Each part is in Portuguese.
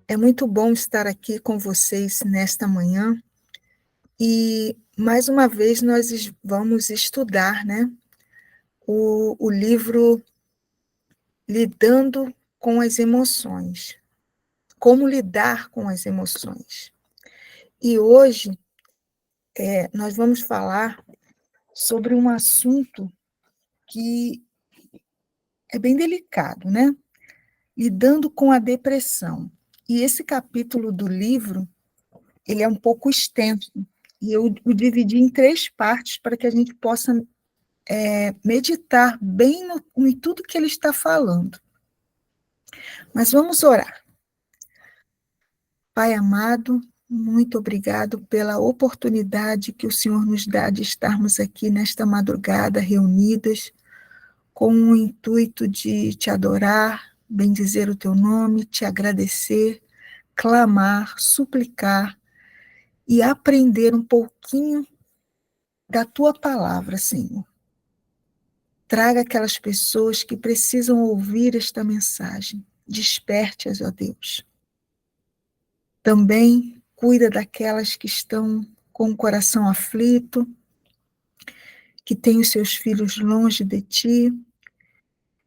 É muito bom estar aqui com vocês nesta manhã e, mais uma vez, nós vamos estudar, né, o livro Lidando com as Emoções. Como lidar com as emoções. E hoje nós vamos falar sobre um assunto que é bem delicado, né? Lidando com a depressão. E esse capítulo do livro ele é um pouco extenso, e eu o dividi em 3 partes para que a gente possa meditar bem em tudo que ele está falando. Mas vamos orar. Pai amado, muito obrigado pela oportunidade que o Senhor nos dá de estarmos aqui nesta madrugada reunidas, com o intuito de te adorar, bendizer o teu nome, te agradecer, clamar, suplicar e aprender um pouquinho da tua palavra, Senhor. Traga aquelas pessoas que precisam ouvir esta mensagem. Desperte-as, ó Deus. Também cuida daquelas que estão com o coração aflito, que têm os seus filhos longe de ti,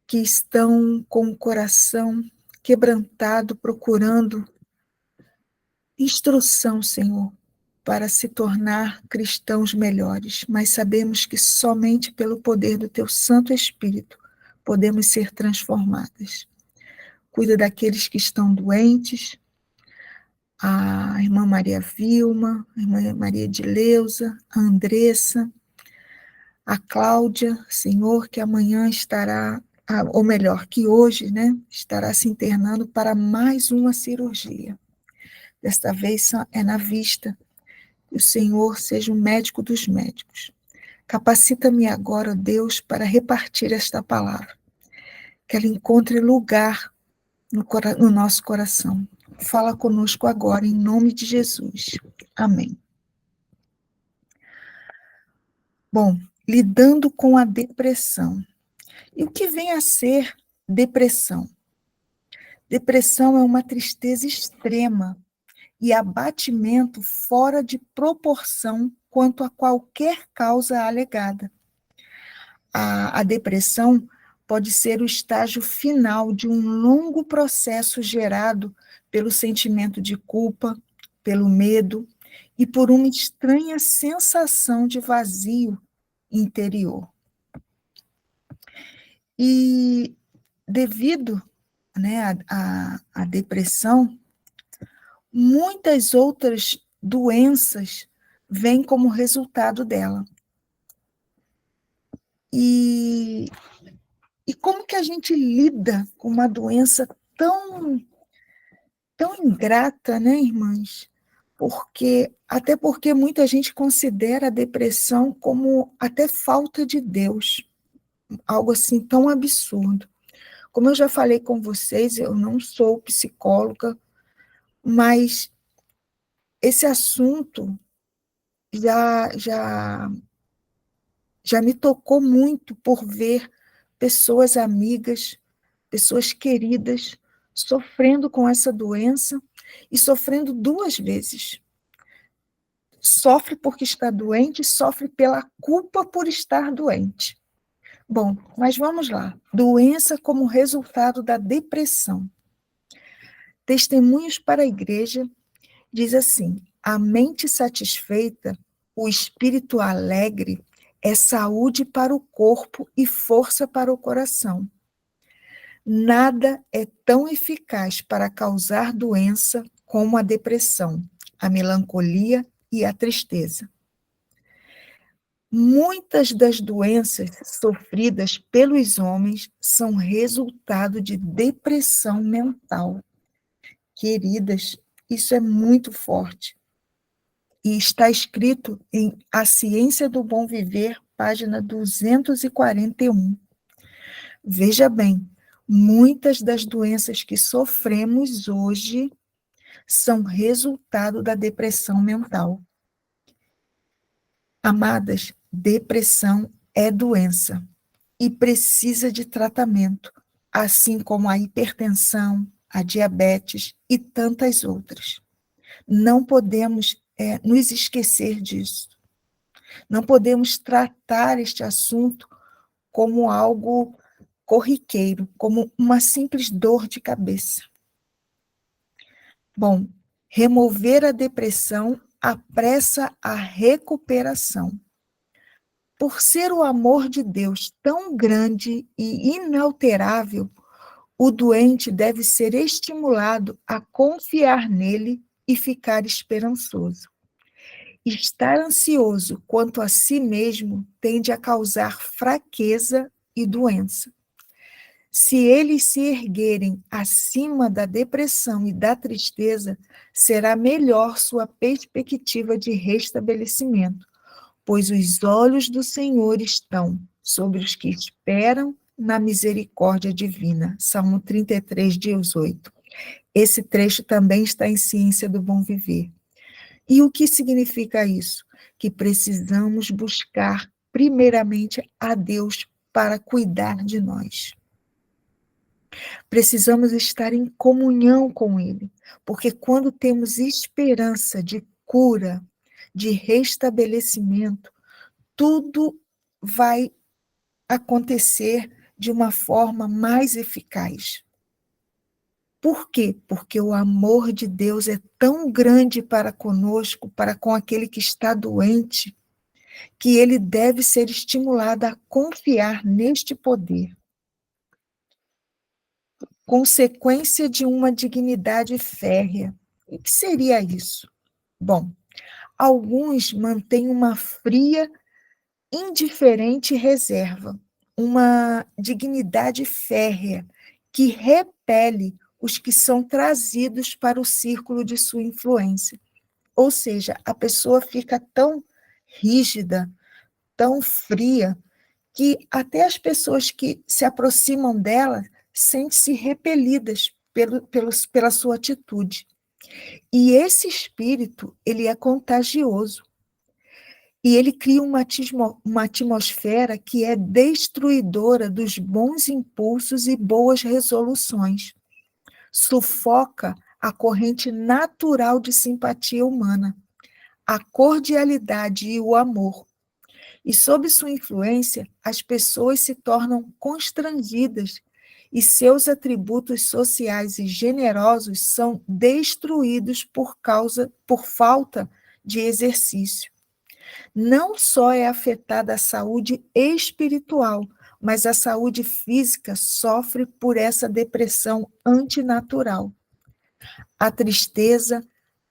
que estão com o coração quebrantado, procurando instrução, Senhor, para se tornar cristãos melhores, mas sabemos que somente pelo poder do Teu Santo Espírito podemos ser transformadas. Cuida daqueles que estão doentes, a irmã Maria Vilma, a irmã Maria Edileuza, a Andressa, a Cláudia, Senhor, que amanhã estará, ou melhor, que hoje, né, estará se internando para mais uma cirurgia. Desta vez é na vista. Que o Senhor seja o médico dos médicos. Capacita-me agora, Deus, para repartir esta palavra. Que ela encontre lugar no nosso coração. Fala conosco agora, em nome de Jesus. Amém. Bom, lidando com a depressão. E o que vem a ser depressão? Depressão é uma tristeza extrema e abatimento fora de proporção quanto a qualquer causa alegada. A depressão pode ser o estágio final de um longo processo gerado pelo sentimento de culpa, pelo medo e por uma estranha sensação de vazio interior. E devido, né, à depressão, muitas outras doenças vêm como resultado dela. E como que a gente lida com uma doença tão ingrata, né, irmãs? Até porque muita gente considera a depressão como até falta de Deus, algo assim tão absurdo. Como eu já falei com vocês, eu não sou psicóloga, mas esse assunto já me tocou muito por ver pessoas amigas, pessoas queridas, sofrendo com essa doença e sofrendo 2 vezes. Sofre porque está doente e sofre pela culpa por estar doente. Bom, mas vamos lá. Doença como resultado da depressão. Testemunhos para a Igreja diz assim: a mente satisfeita, o espírito alegre, é saúde para o corpo e força para o coração. Nada é tão eficaz para causar doença como a depressão, a melancolia e a tristeza. Muitas das doenças sofridas pelos homens são resultado de depressão mental. Queridas, isso é muito forte. E está escrito em A Ciência do Bom Viver, página 241. Veja bem, muitas das doenças que sofremos hoje são resultado da depressão mental. Amadas, depressão é doença e precisa de tratamento, assim como a hipertensão, a diabetes e tantas outras. Não podemos nos esquecer disso. Não podemos tratar este assunto como algo corriqueiro, como uma simples dor de cabeça. Bom, remover a depressão apressa a recuperação. Por ser o amor de Deus tão grande e inalterável, o doente deve ser estimulado a confiar nele e ficar esperançoso. Estar ansioso quanto a si mesmo tende a causar fraqueza e doença. Se eles se erguerem acima da depressão e da tristeza, será melhor sua perspectiva de restabelecimento, pois os olhos do Senhor estão sobre os que esperam na misericórdia divina. Salmo 33, 18. Esse trecho também está em Ciência do Bom Viver. E o que significa isso? Que precisamos buscar primeiramente a Deus para cuidar de nós. Precisamos estar em comunhão com Ele, porque quando temos esperança de cura, de restabelecimento, tudo vai acontecer de uma forma mais eficaz. Por quê? Porque o amor de Deus é tão grande para conosco, para com aquele que está doente, que ele deve ser estimulado a confiar neste poder. Consequência de uma dignidade férrea. O que seria isso? Bom, alguns mantêm uma fria, indiferente reserva, uma dignidade férrea que repele os que são trazidos para o círculo de sua influência. Ou seja, a pessoa fica tão rígida, tão fria, que até as pessoas que se aproximam dela sentem-se repelidas pela sua atitude. E esse espírito, ele é contagioso. E ele cria uma atmosfera que é destruidora dos bons impulsos e boas resoluções. Sufoca a corrente natural de simpatia humana, a cordialidade e o amor. E sob sua influência, as pessoas se tornam constrangidas e seus atributos sociais e generosos são destruídos por falta de exercício. Não só é afetada a saúde espiritual, mas a saúde física sofre por essa depressão antinatural. A tristeza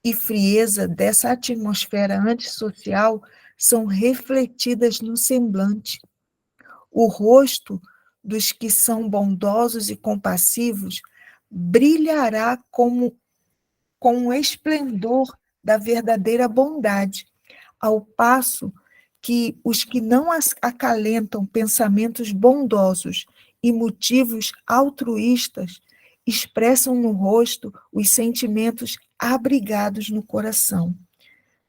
e frieza dessa atmosfera antissocial são refletidas no semblante. O rosto dos que são bondosos e compassivos brilhará com o esplendor da verdadeira bondade, ao passo que os que não acalentam pensamentos bondosos e motivos altruístas expressam no rosto os sentimentos abrigados no coração.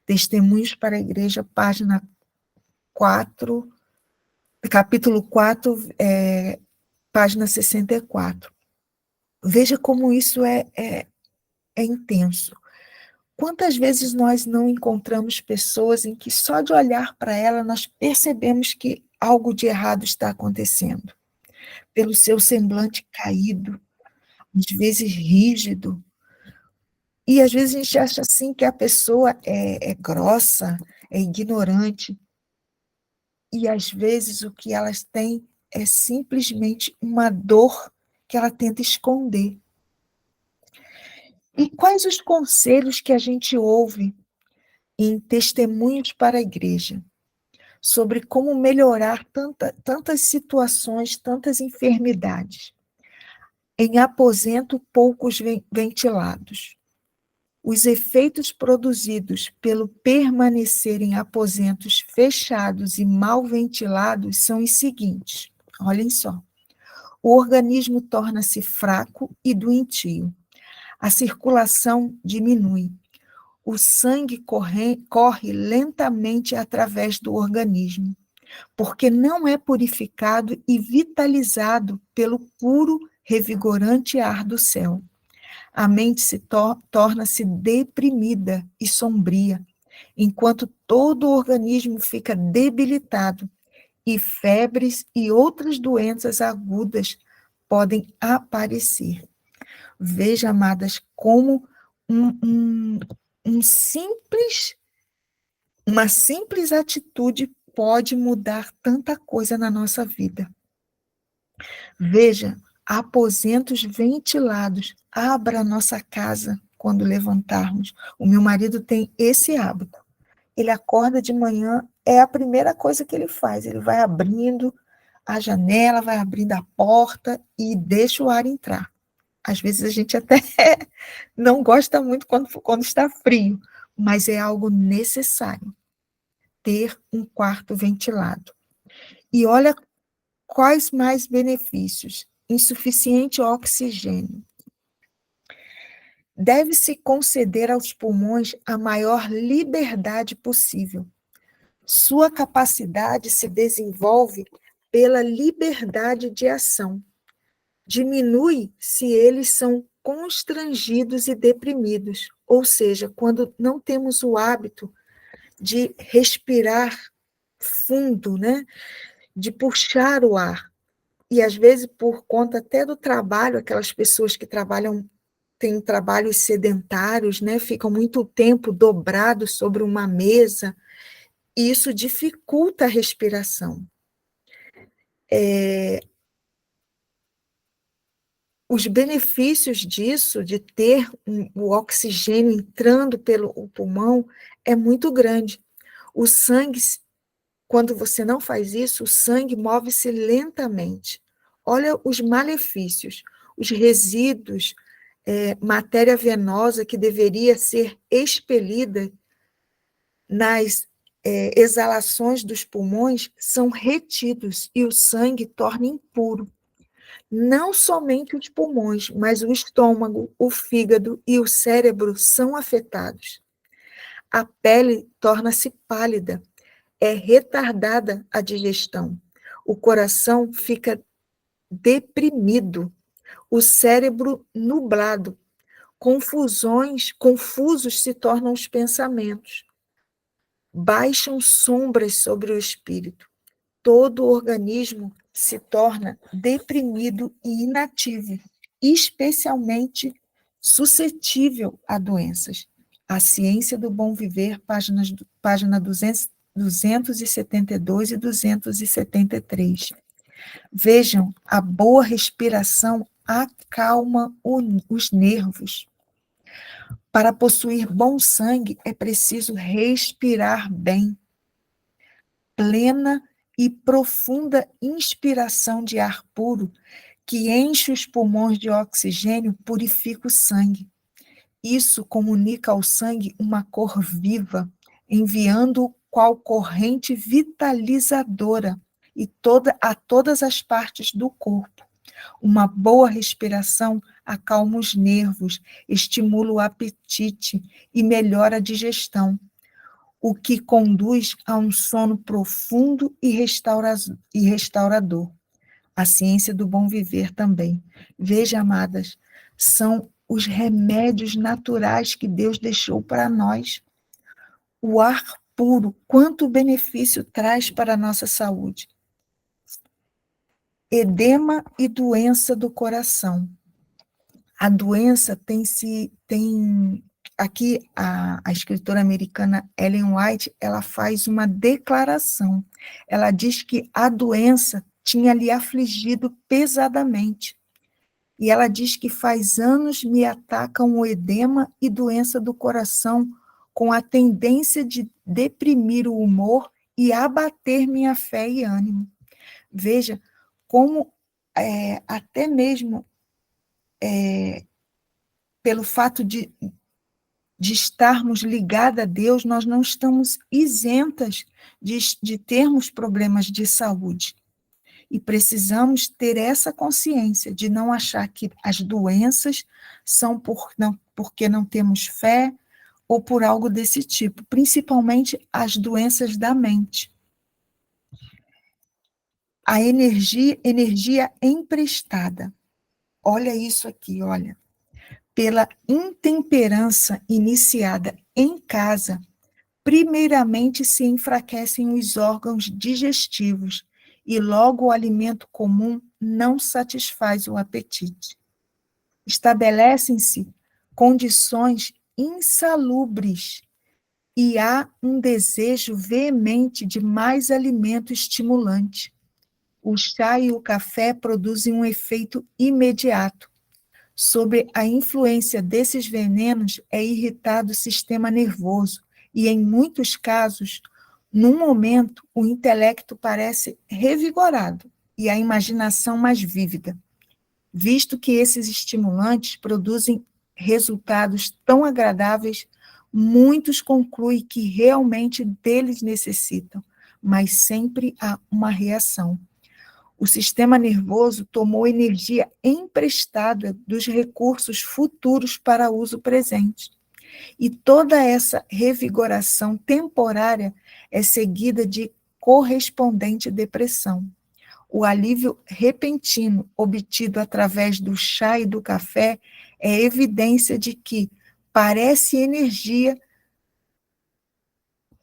Testemunhos para a Igreja, página 4, capítulo 4, página 64. Veja como isso é intenso. Quantas vezes nós não encontramos pessoas em que só de olhar para ela nós percebemos que algo de errado está acontecendo? Pelo seu semblante caído, às vezes rígido. E às vezes a gente acha assim que a pessoa é grossa, é ignorante. E às vezes o que elas têm é simplesmente uma dor que ela tenta esconder. E quais os conselhos que a gente ouve em Testemunhos para a Igreja sobre como melhorar tantas situações, tantas enfermidades? Em aposento poucos ventilados. Os efeitos produzidos pelo permanecer em aposentos fechados e mal ventilados são os seguintes. Olhem só. O organismo torna-se fraco e doentio. A circulação diminui. O sangue corre lentamente através do organismo, porque não é purificado e vitalizado pelo puro, revigorante ar do céu. A mente torna-se deprimida e sombria, enquanto todo o organismo fica debilitado e febres e outras doenças agudas podem aparecer. Veja, amadas, como um, um, um simples, uma simples atitude pode mudar tanta coisa na nossa vida. Veja, aposentos ventilados, abra a nossa casa quando levantarmos. O meu marido tem esse hábito. Ele acorda de manhã, é a primeira coisa que ele faz. Ele vai abrindo a janela, vai abrindo a porta e deixa o ar entrar. Às vezes a gente até não gosta muito quando está frio, mas é algo necessário ter um quarto ventilado. E olha quais mais benefícios. Insuficiente oxigênio. Deve-se conceder aos pulmões a maior liberdade possível. Sua capacidade se desenvolve pela liberdade de ação. Diminui se eles são constrangidos e deprimidos, ou seja, quando não temos o hábito de respirar fundo, né? De puxar o ar. E às vezes, por conta até do trabalho, aquelas pessoas que trabalham, têm trabalhos sedentários, né? Ficam muito tempo dobrados sobre uma mesa, e isso dificulta a respiração. Os benefícios disso, de ter o oxigênio entrando pelo pulmão, é muito grande. O sangue, quando você não faz isso, o sangue move-se lentamente. Olha os malefícios, os resíduos, matéria venosa que deveria ser expelida nas exalações dos pulmões são retidos e o sangue torna impuro. Não somente os pulmões, mas o estômago, o fígado e o cérebro são afetados. A pele torna-se pálida, é retardada a digestão. O coração fica deprimido, o cérebro nublado, confusos se tornam os pensamentos. Baixam sombras sobre o espírito. Todo o organismo se torna deprimido e inativo, especialmente suscetível a doenças. A Ciência do Bom Viver, página 272 e 273. Vejam, a boa respiração acalma os nervos. Para possuir bom sangue, é preciso respirar bem. Plena e profunda inspiração de ar puro, que enche os pulmões de oxigênio, purifica o sangue. Isso comunica ao sangue uma cor viva, enviando-o qual corrente vitalizadora a todas as partes do corpo. Uma boa respiração acalma os nervos, estimula o apetite e melhora a digestão, o que conduz a um sono profundo e restaurador. A Ciência do Bom Viver também. Veja, amadas, são os remédios naturais que Deus deixou para nós. O ar puro, quanto benefício traz para a nossa saúde. Edema e doença do coração. A doença aqui a escritora americana Ellen White, ela faz uma declaração. Ela diz que a doença tinha lhe afligido pesadamente. E ela diz que faz anos me atacam o edema e doença do coração, com a tendência de deprimir o humor e abater minha fé e ânimo. Veja como até mesmo pelo fato de estarmos ligados a Deus, nós não estamos isentas de termos problemas de saúde. E precisamos ter essa consciência de não achar que as doenças são porque não temos fé ou por algo desse tipo, principalmente as doenças da mente. A energia emprestada. Olha isso aqui, olha. Pela intemperança iniciada em casa, primeiramente se enfraquecem os órgãos digestivos e logo o alimento comum não satisfaz o apetite. Estabelecem-se condições insalubres e há um desejo veemente de mais alimento estimulante. O chá e o café produzem um efeito imediato. Sob a influência desses venenos é irritado o sistema nervoso e, em muitos casos, num momento, o intelecto parece revigorado e a imaginação mais vívida, visto que esses estimulantes produzem resultados tão agradáveis, muitos concluem que realmente deles necessitam, mas sempre há uma reação. O sistema nervoso tomou energia emprestada dos recursos futuros para uso presente. E toda essa revigoração temporária é seguida de correspondente depressão. O alívio repentino obtido através do chá e do café é evidência de que parece energia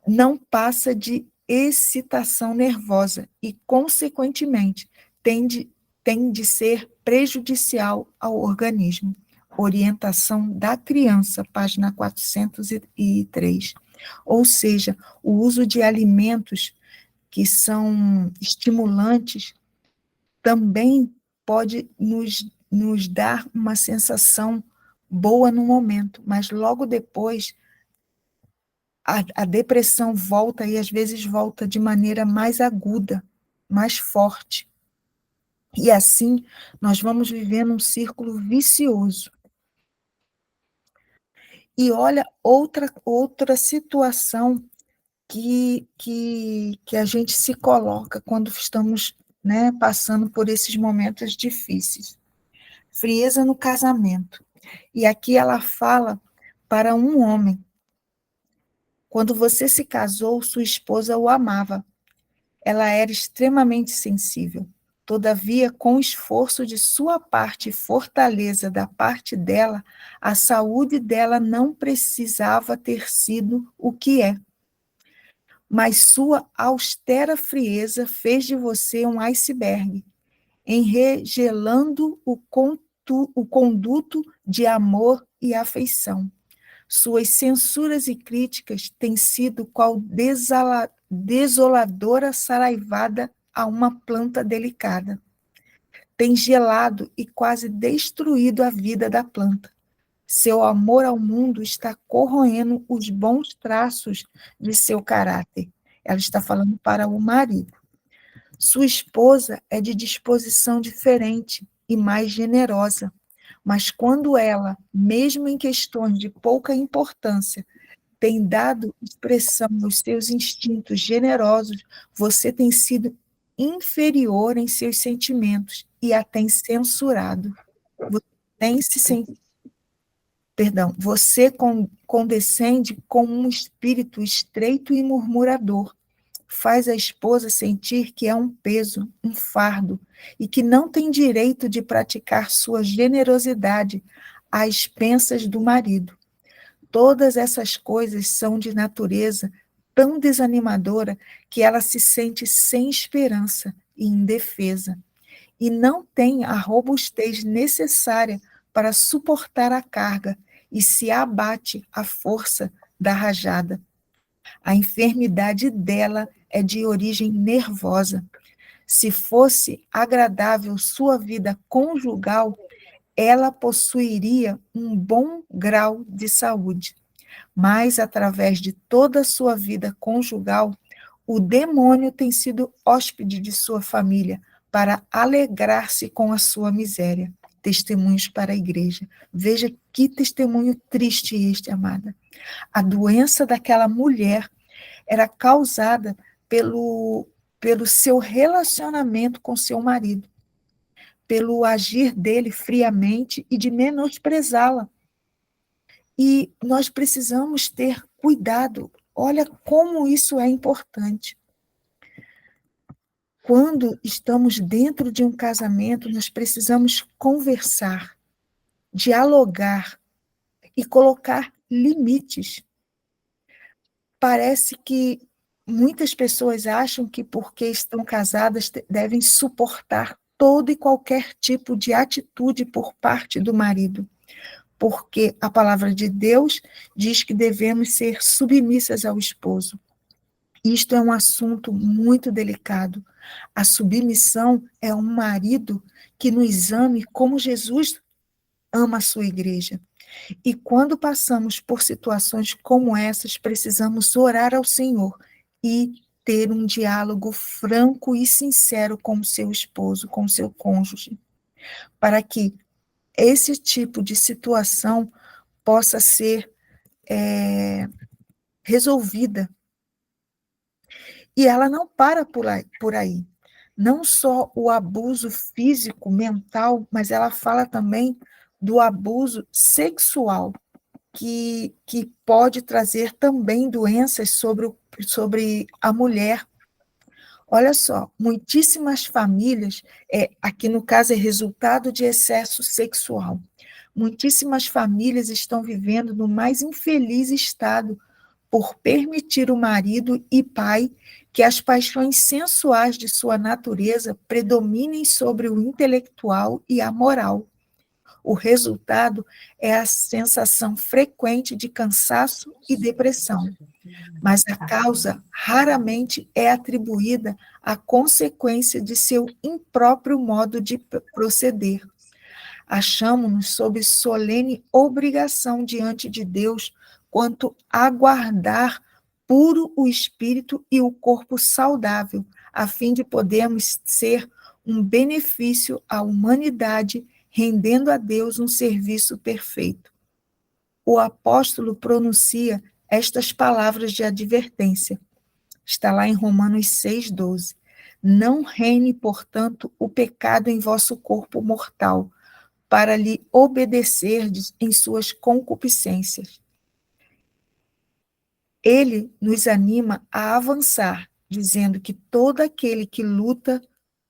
não passa de excitação nervosa e, consequentemente, tem de ser prejudicial ao organismo. Orientação da criança, página 403. Ou seja, o uso de alimentos que são estimulantes também pode nos dar uma sensação boa no momento, mas logo depois a depressão volta e às vezes volta de maneira mais aguda, mais forte. E assim nós vamos vivendo um círculo vicioso. E olha outra situação que a gente se coloca quando estamos, né, passando por esses momentos difíceis. Frieza no casamento. E aqui ela fala para um homem. Quando você se casou, sua esposa o amava. Ela era extremamente sensível. Todavia, com esforço de sua parte e fortaleza da parte dela, a saúde dela não precisava ter sido o que é. Mas sua austera frieza fez de você um iceberg, enregelando o conduto de amor e afeição. Suas censuras e críticas têm sido qual desoladora saraivada a uma planta delicada. Tem gelado e quase destruído a vida da planta. Seu amor ao mundo está corroendo os bons traços de seu caráter. Ela está falando para o marido. Sua esposa é de disposição diferente e mais generosa, mas quando ela, mesmo em questões de pouca importância, tem dado expressão aos seus instintos generosos, você tem sido inferior em seus sentimentos e a tem censurado. Você tem se sen- Perdão, você condescende com um espírito estreito e murmurador. Faz a esposa sentir que é um peso, um fardo, e que não tem direito de praticar sua generosidade às expensas do marido. Todas essas coisas são de natureza tão desanimadora que ela se sente sem esperança e indefesa, e não tem a robustez necessária para suportar a carga e se abate à força da rajada. A enfermidade dela é de origem nervosa. Se fosse agradável sua vida conjugal, ela possuiria um bom grau de saúde. Mas, através de toda a sua vida conjugal, o demônio tem sido hóspede de sua família para alegrar-se com a sua miséria. Testemunhos para a igreja. Veja que testemunho triste este, amada. A doença daquela mulher era causada pelo seu relacionamento com seu marido, pelo agir dele friamente e de menosprezá-la. E nós precisamos ter cuidado. Olha como isso é importante. Quando estamos dentro de um casamento, nós precisamos conversar, dialogar e colocar limites. Parece que muitas pessoas acham que porque estão casadas devem suportar todo e qualquer tipo de atitude por parte do marido, porque a palavra de Deus diz que devemos ser submissas ao esposo. Isto é um assunto muito delicado. A submissão é um marido que nos ame como Jesus ama a sua igreja. E quando passamos por situações como essas, precisamos orar ao Senhor e ter um diálogo franco e sincero com o seu esposo, com o seu cônjuge, para que esse tipo de situação possa ser resolvida. E ela não para por aí. Não só o abuso físico, mental, mas ela fala também do abuso sexual, que pode trazer também doenças sobre a mulher. Olha só, muitíssimas famílias, aqui no caso é resultado de excesso sexual, muitíssimas famílias estão vivendo no mais infeliz estado por permitir o marido e pai que as paixões sensuais de sua natureza predominem sobre o intelectual e a moral. O resultado é a sensação frequente de cansaço e depressão, mas a causa raramente é atribuída à consequência de seu impróprio modo de proceder. Achamos-nos sob solene obrigação diante de Deus quanto a guardar puro o espírito e o corpo saudável, a fim de podermos ser um benefício à humanidade, rendendo a Deus um serviço perfeito. O apóstolo pronuncia estas palavras de advertência. Está lá em Romanos 6,12. Não reine, portanto, o pecado em vosso corpo mortal, para lhe obedecerdes em suas concupiscências. Ele nos anima a avançar, dizendo que todo aquele que luta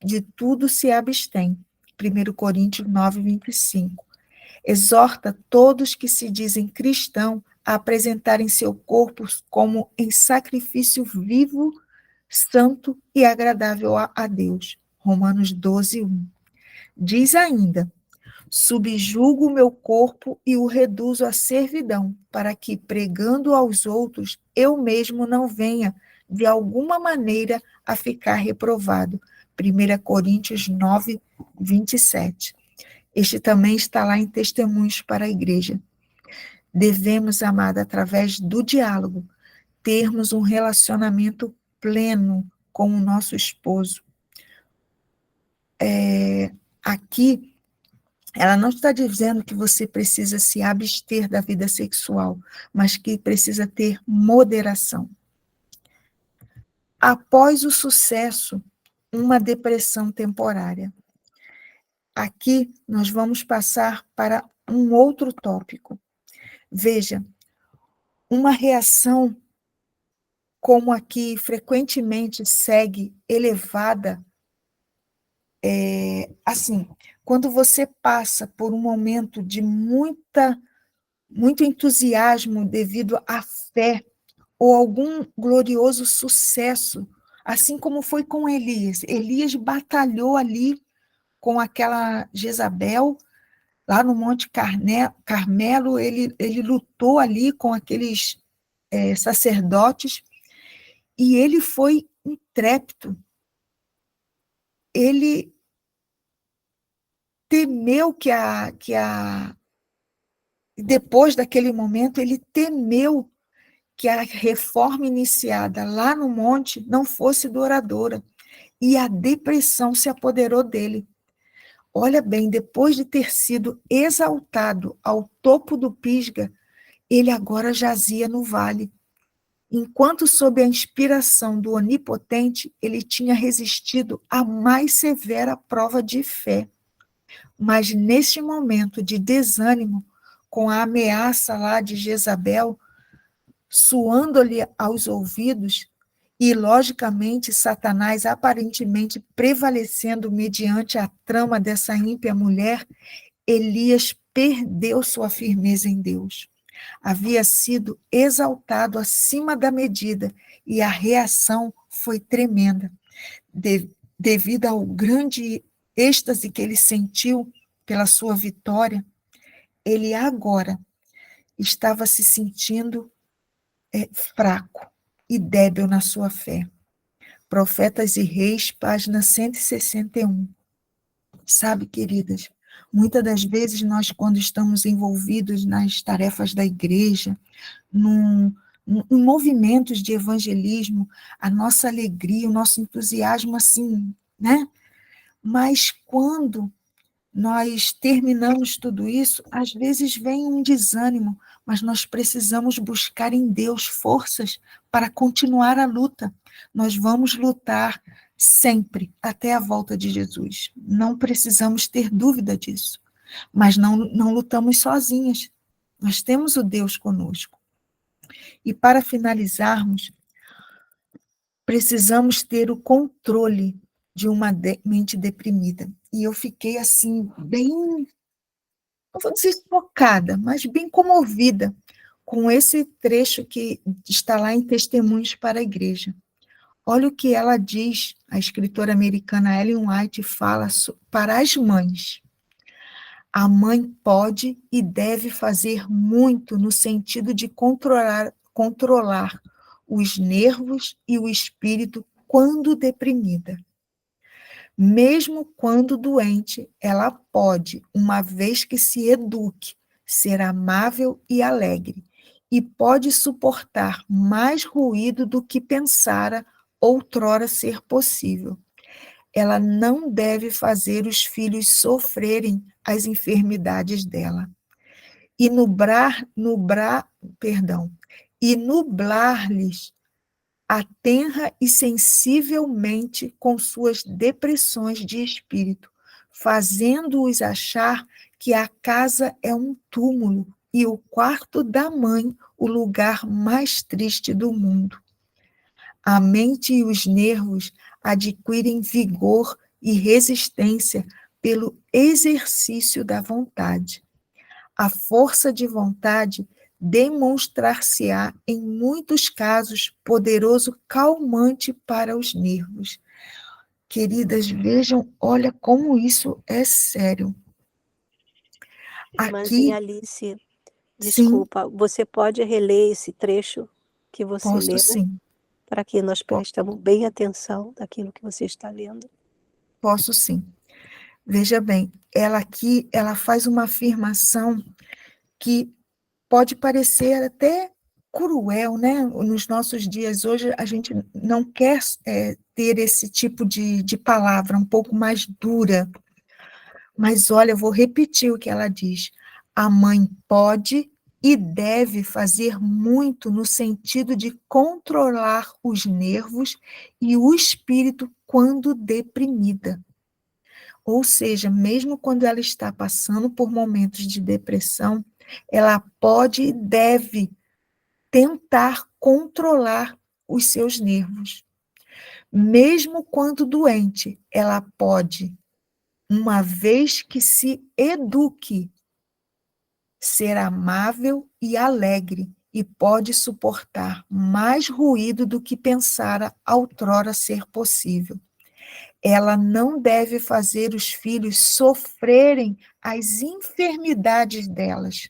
de tudo se abstém. 1 Coríntios 9:25. Exorta todos que se dizem cristãos a apresentarem seu corpo como em sacrifício vivo, santo e agradável a Deus. Romanos 12:1. Diz ainda: subjugo o meu corpo e o reduzo à servidão, para que, pregando aos outros, eu mesmo não venha, de alguma maneira, a ficar reprovado. 1 Coríntios 9:27. Este também está lá em Testemunhos para a Igreja. Devemos, amada, através do diálogo, termos um relacionamento pleno com o nosso esposo. Aqui, ela não está dizendo que você precisa se abster da vida sexual, mas que precisa ter moderação. Após o sucesso, uma depressão temporária. Aqui nós vamos passar para um outro tópico. Veja, uma reação como aqui frequentemente segue elevada, assim, quando você passa por um momento de muito entusiasmo devido à fé ou algum glorioso sucesso, assim como foi com Elias. Elias batalhou ali com aquela Jezabel, lá no Monte Carmelo, ele lutou ali com aqueles sacerdotes, e ele foi intrépido. Ele temeu depois daquele momento, ele temeu que a reforma iniciada lá no monte não fosse duradoura, e a depressão se apoderou dele. Olha bem, depois de ter sido exaltado ao topo do Pisga, ele agora jazia no vale. Enquanto, sob a inspiração do Onipotente, ele tinha resistido à mais severa prova de fé. Mas, neste momento de desânimo, com a ameaça lá de Jezabel, soando-lhe aos ouvidos, e, logicamente, Satanás aparentemente prevalecendo mediante a trama dessa ímpia mulher, Elias perdeu sua firmeza em Deus. Havia sido exaltado acima da medida e a reação foi tremenda. Devido ao grande êxtase que ele sentiu pela sua vitória, ele agora estava se sentindo fraco e débil na sua fé. Profetas e Reis, página 161. Sabe, queridas, muitas das vezes nós, quando estamos envolvidos nas tarefas da igreja, em movimentos de evangelismo, a nossa alegria, o nosso entusiasmo, assim, né? Mas quando nós terminamos tudo isso, às vezes vem um desânimo, mas nós precisamos buscar em Deus forças para continuar a luta. Nós vamos lutar sempre até a volta de Jesus. Não precisamos ter dúvida disso. Mas não lutamos sozinhas. Nós temos o Deus conosco. E para finalizarmos, precisamos ter o controle de uma mente deprimida. E eu fiquei assim, bem, não vou dizer focada, mas bem comovida com esse trecho que está lá em Testemunhos para a Igreja. Olha o que ela diz, a escritora americana Ellen White fala para as mães. A mãe pode e deve fazer muito no sentido de controlar os nervos e o espírito quando deprimida. Mesmo quando doente, ela pode, uma vez que se eduque, ser amável e alegre, e pode suportar mais ruído do que pensara outrora ser possível. Ela não deve fazer os filhos sofrerem as enfermidades dela. E nublar-lhes atenra e sensivelmente com suas depressões de espírito, fazendo-os achar que a casa é um túmulo e o quarto da mãe o lugar mais triste do mundo. A mente e os nervos adquirem vigor e resistência pelo exercício da vontade. A força de vontade demonstrar-se-á, em muitos casos, poderoso calmante para os nervos. Queridas, vejam, olha como isso é sério. Irmãzinha Aqui, Alice, sim, desculpa, você pode reler esse trecho que você posso leu, sim, para que nós prestemos bem atenção daquilo que você está lendo? posso sim. Veja bem, ela faz uma afirmação que pode parecer até cruel, né? Nos nossos dias hoje, a gente não quer ter esse tipo de palavra um pouco mais dura. Mas olha, eu vou repetir o que ela diz. A mãe pode e deve fazer muito no sentido de controlar os nervos e o espírito quando deprimida. Ou seja, mesmo quando ela está passando por momentos de depressão, ela pode e deve tentar controlar os seus nervos. Mesmo quando doente, ela pode, uma vez que se eduque, ser amável e alegre, e pode suportar mais ruído do que pensara outrora ser possível. Ela não deve fazer os filhos sofrerem as enfermidades delas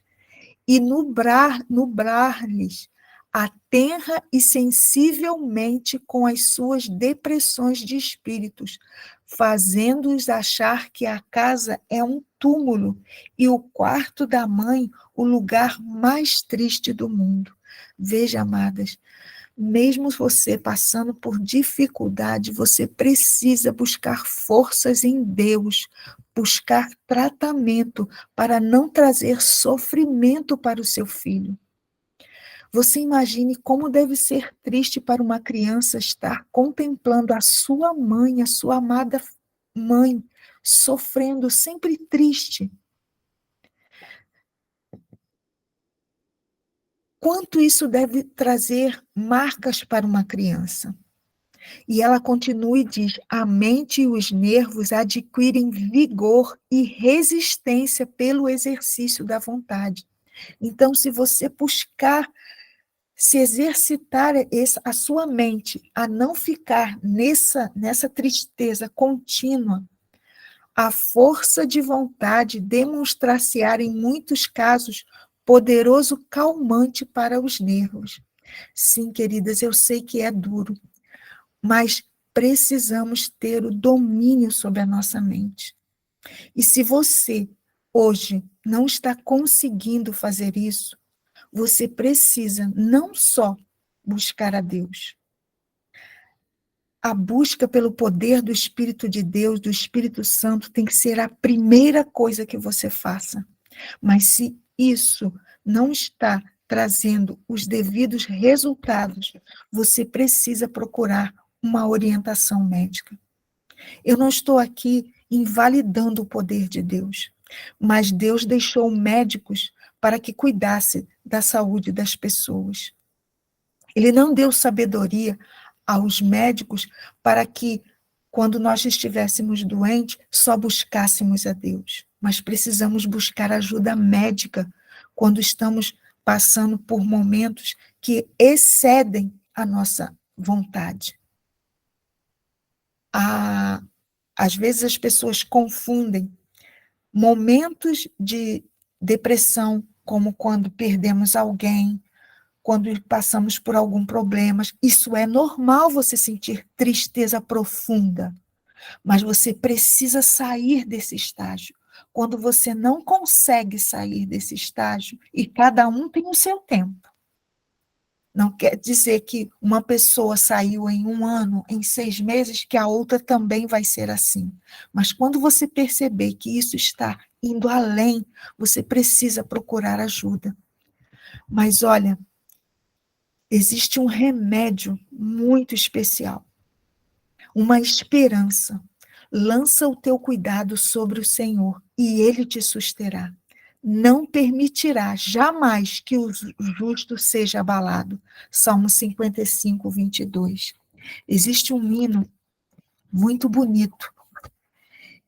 e nublar-lhes atenra e sensivelmente com as suas depressões de espíritos, fazendo-os achar que a casa é um túmulo e o quarto da mãe o lugar mais triste do mundo. Veja, amadas, mesmo você passando por dificuldade, você precisa buscar forças em Deus, buscar tratamento para não trazer sofrimento para o seu filho. Você imagine como deve ser triste para uma criança estar contemplando a sua mãe, a sua amada mãe, sofrendo, sempre triste. Quanto isso deve trazer marcas para uma criança? E ela continua e diz: a mente e os nervos adquirem vigor e resistência pelo exercício da vontade. Então, se você buscar se exercitar a sua mente a não ficar nessa tristeza contínua, a força de vontade demonstrar-se-á em muitos casos poderoso calmante para os nervos. Sim, queridas, eu sei que é duro, mas precisamos ter o domínio sobre a nossa mente. E se você hoje não está conseguindo fazer isso, você precisa não só buscar a Deus. A busca pelo poder do Espírito de Deus, do Espírito Santo, tem que ser a primeira coisa que você faça. Mas se isso não está trazendo os devidos resultados, você precisa procurar uma orientação médica. Eu não estou aqui invalidando o poder de Deus, mas Deus deixou médicos para que cuidasse da saúde das pessoas. Ele não deu sabedoria aos médicos para que, quando nós estivéssemos doentes, só buscássemos a Deus. Mas precisamos buscar ajuda médica quando estamos passando por momentos que excedem a nossa vontade. Às vezes as pessoas confundem momentos de depressão, como quando perdemos alguém, quando passamos por algum problema. Isso é normal, você sentir tristeza profunda, mas você precisa sair desse estágio. Quando você não consegue sair desse estágio, e cada um tem o seu tempo. Não quer dizer que uma pessoa saiu em 1 ano, em 6 meses, que a outra também vai ser assim. Mas quando você perceber que isso está indo além, você precisa procurar ajuda. Mas olha, existe um remédio muito especial, uma esperança. Lança o teu cuidado sobre o Senhor e Ele te susterá. Não permitirá jamais que o justo seja abalado. Salmo 55, 22. Existe um hino muito bonito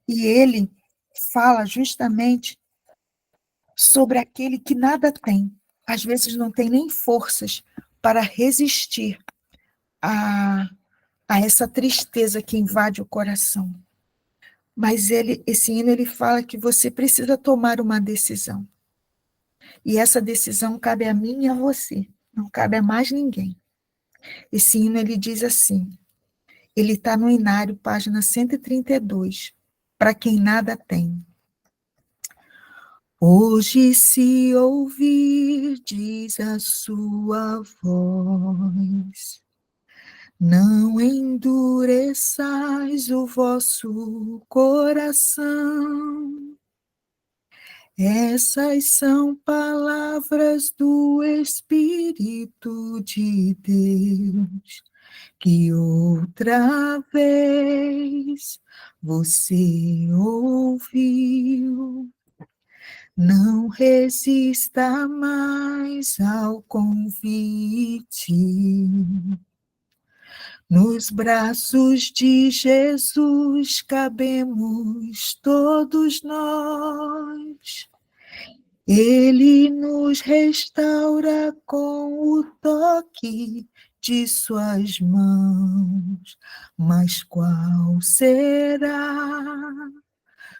e ele fala justamente sobre aquele que nada tem. Às vezes não tem nem forças para resistir a essa tristeza que invade o coração. Mas esse hino ele fala que você precisa tomar uma decisão. E essa decisão cabe a mim e a você, não cabe a mais ninguém. Esse hino ele diz assim, ele está no Inário, página 132, para quem nada tem. Hoje se ouvirdes a sua voz, não endureçais o vosso coração. Essas são palavras do Espírito de Deus, que outra vez você ouviu. Não resista mais ao convite. Nos braços de Jesus cabemos todos nós. Ele nos restaura com o toque de suas mãos. Mas qual será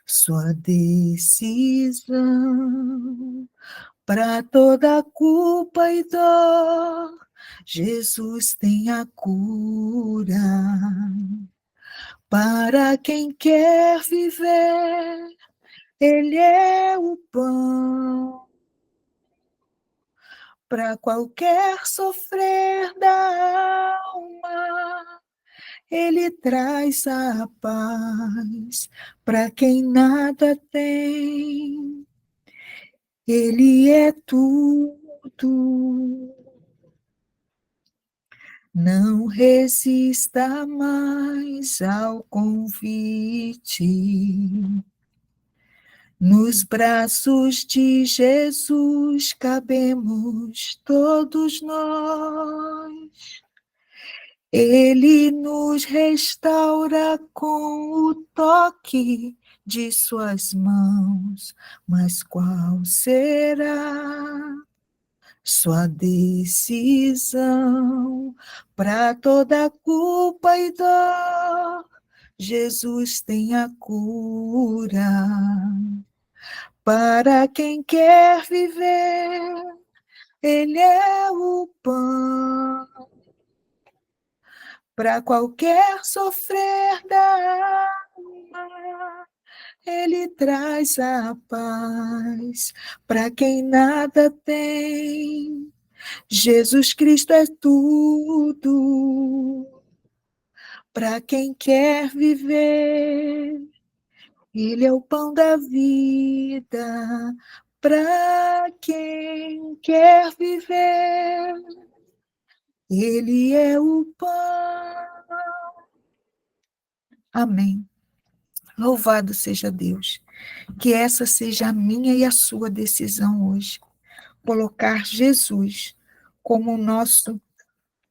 sua decisão? Para toda culpa e dor, Jesus tem a cura. Para quem quer viver, Ele é o pão. Para qualquer sofrer da alma, Ele traz a paz. Para quem nada tem, Ele é tudo. Não resista mais ao convite. Nos braços de Jesus cabemos todos nós. Ele nos restaura com o toque de suas mãos, mas qual será sua decisão para toda culpa e dor? Jesus tem a cura para quem quer viver. Ele é o pão para qualquer sofrer da alma. Ele traz a paz para quem nada tem. Jesus Cristo é tudo para quem quer viver. Ele é o pão da vida para quem quer viver. Ele é o pão. Amém. Louvado seja Deus. Que essa seja a minha e a sua decisão hoje. Colocar Jesus como o nosso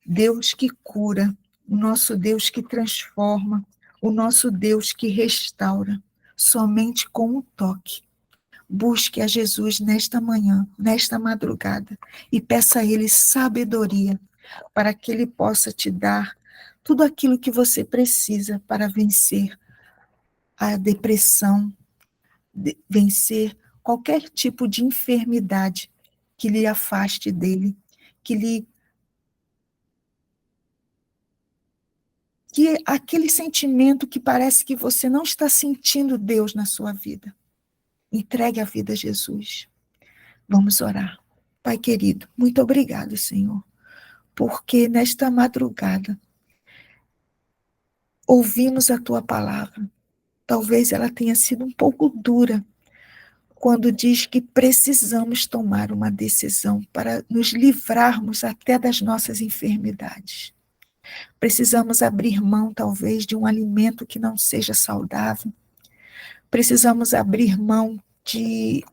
Deus que cura, o nosso Deus que transforma, o nosso Deus que restaura, somente com um toque. Busque a Jesus nesta manhã, nesta madrugada, e peça a Ele sabedoria, para que Ele possa te dar tudo aquilo que você precisa para vencer a depressão, vencer qualquer tipo de enfermidade que lhe afaste dele, que aquele sentimento que parece que você não está sentindo Deus na sua vida. Entregue a vida a Jesus. Vamos orar. Pai querido, muito obrigado, Senhor, porque nesta madrugada ouvimos a tua palavra. Talvez ela tenha sido um pouco dura, quando diz que precisamos tomar uma decisão para nos livrarmos até das nossas enfermidades. Precisamos abrir mão, talvez, de um alimento que não seja saudável. Precisamos abrir mão de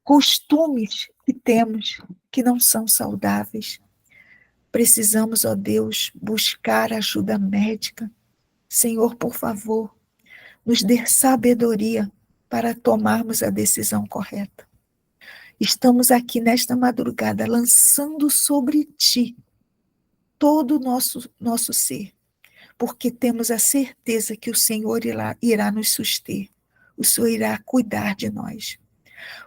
costumes que temos que não são saudáveis. Precisamos, ó Deus, buscar ajuda médica. Senhor, por favor, nos dê sabedoria para tomarmos a decisão correta. Estamos aqui nesta madrugada lançando sobre ti todo o nosso ser, porque temos a certeza que o Senhor irá nos suster, o Senhor irá cuidar de nós.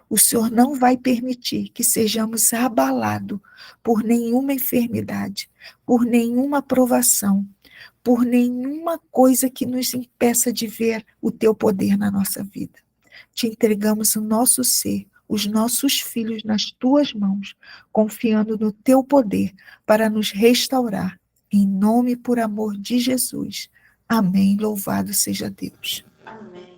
O Senhor não vai permitir que sejamos abalados por nenhuma enfermidade, por nenhuma provação, por nenhuma coisa que nos impeça de ver o teu poder na nossa vida. Te entregamos o nosso ser, os nossos filhos nas tuas mãos, confiando no teu poder para nos restaurar. Em nome e por amor de Jesus. Amém. Louvado seja Deus. Amém.